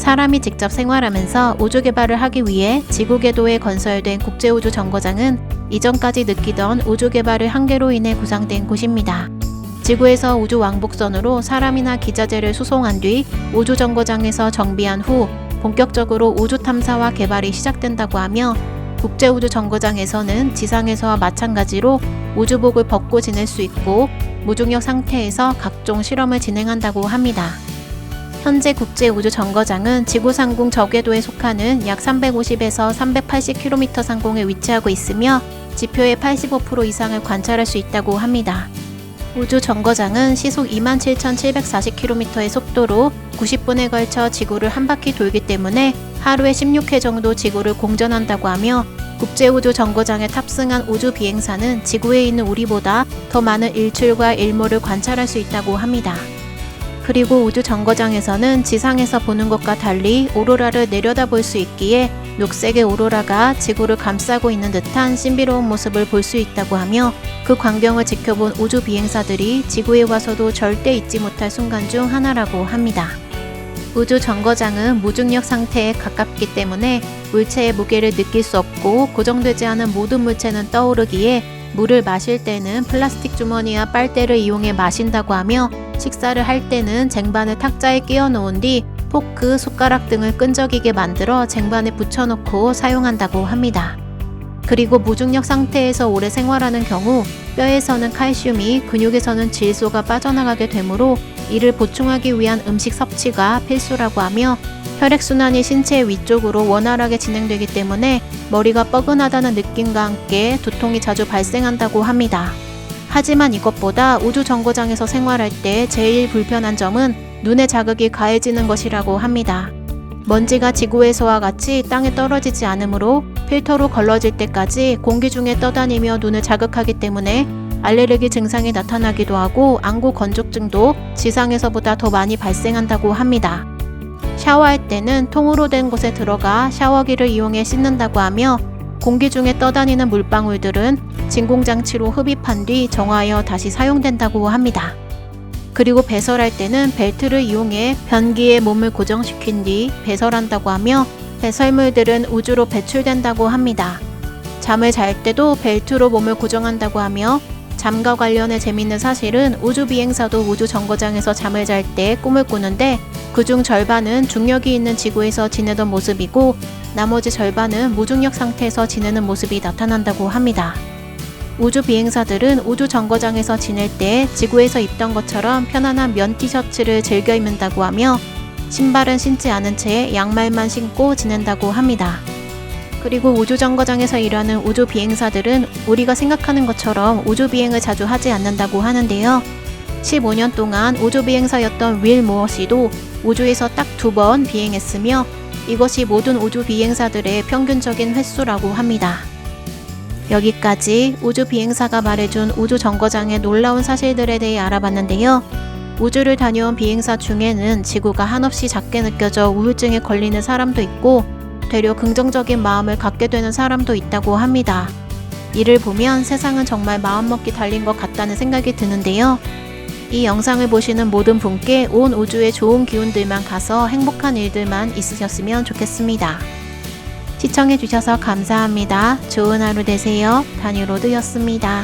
사람이 직접 생활하면서 우주 개발을 하기 위해 지구 궤도에 건설된 국제우주정거장은 이전까지 느끼던 우주 개발의 한계로 인해 구상된 곳입니다. 지구에서 우주 왕복선으로 사람이나 기자재를 수송한 뒤 우주정거장에서 정비한 후 본격적으로 우주 탐사와 개발이 시작된다고 하며, 국제우주정거장에서는 지상에서와 마찬가지로 우주복을 벗고 지낼 수 있고 무중력 상태에서 각종 실험을 진행한다고 합니다. 현재 국제우주정거장은 지구 상공 저궤도에 속하는 약 350에서 380km 상공에 위치하고 있으며 지표의 85% 이상을 관찰할 수 있다고 합니다. 우주정거장은 시속 27,740km의 속도로 90분에 걸쳐 지구를 한 바퀴 돌기 때문에 하루에 16회 정도 지구를 공전한다고 하며, 국제우주정거장에 탑승한 우주비행사는 지구에 있는 우리보다 더 많은 일출과 일몰을 관찰할 수 있다고 합니다. 그리고 우주정거장에서는 지상에서 보는 것과 달리 오로라를 내려다볼 수 있기에 녹색의 오로라가 지구를 감싸고 있는 듯한 신비로운 모습을 볼 수 있다고 하며, 그 광경을 지켜본 우주비행사들이 지구에 와서도 절대 잊지 못할 순간 중 하나라고 합니다. 우주정거장은 무중력 상태에 가깝기 때문에 물체의 무게를 느낄 수 없고 고정되지 않은 모든 물체는 떠오르기에 물을 마실 때는 플라스틱 주머니와 빨대를 이용해 마신다고 하며, 식사를 할 때는 쟁반을 탁자에 끼워 놓은 뒤 포크, 숟가락 등을 끈적이게 만들어 쟁반에 붙여놓고 사용한다고 합니다. 그리고 무중력 상태에서 오래 생활하는 경우 뼈에서는 칼슘이, 근육에서는 질소가 빠져나가게 되므로 이를 보충하기 위한 음식 섭취가 필수라고 하며, 혈액순환이 신체 위쪽으로 원활하게 진행되기 때문에 머리가 뻐근하다는 느낌과 함께 두통이 자주 발생한다고 합니다. 하지만 이것보다 우주정거장에서 생활할 때 제일 불편한 점은 눈에 자극이 가해지는 것이라고 합니다. 먼지가 지구에서와 같이 땅에 떨어지지 않으므로 필터로 걸러질 때까지 공기 중에 떠다니며 눈을 자극하기 때문에 알레르기 증상이 나타나기도 하고 안구 건조증도 지상에서보다 더 많이 발생한다고 합니다. 샤워할 때는 통으로 된 곳에 들어가 샤워기를 이용해 씻는다고 하며, 공기 중에 떠다니는 물방울들은 진공장치로 흡입한 뒤 정화하여 다시 사용된다고 합니다. 그리고 배설할 때는 벨트를 이용해 변기에 몸을 고정시킨 뒤 배설한다고 하며, 배설물들은 우주로 배출된다고 합니다. 잠을 잘 때도 벨트로 몸을 고정한다고 하며, 잠과 관련해 재밌는 사실은 우주비행사도 우주정거장에서 잠을 잘 때 꿈을 꾸는데 그중 절반은 중력이 있는 지구에서 지내던 모습이고 나머지 절반은 무중력 상태에서 지내는 모습이 나타난다고 합니다. 우주비행사들은 우주정거장에서 지낼 때 지구에서 입던 것처럼 편안한 면 티셔츠를 즐겨 입는다고 하며, 신발은 신지 않은 채 양말만 신고 지낸다고 합니다. 그리고 우주정거장에서 일하는 우주비행사들은 우리가 생각하는 것처럼 우주비행을 자주 하지 않는다고 하는데요. 15년 동안 우주비행사였던 윌 무어 씨도 우주에서 딱 2번 비행했으며, 이것이 모든 우주비행사들의 평균적인 횟수라고 합니다. 여기까지 우주비행사가 말해준 우주정거장의 놀라운 사실들에 대해 알아봤는데요. 우주를 다녀온 비행사 중에는 지구가 한없이 작게 느껴져 우울증에 걸리는 사람도 있고 되려 긍정적인 마음을 갖게 되는 사람도 있다고 합니다. 이를 보면 세상은 정말 마음먹기 달린 것 같다는 생각이 드는데요. 이 영상을 보시는 모든 분께 온 우주에 좋은 기운들만 가서 행복한 일들만 있으셨으면 좋겠습니다. 시청해주셔서 감사합니다. 좋은 하루 되세요. 다니로드였습니다.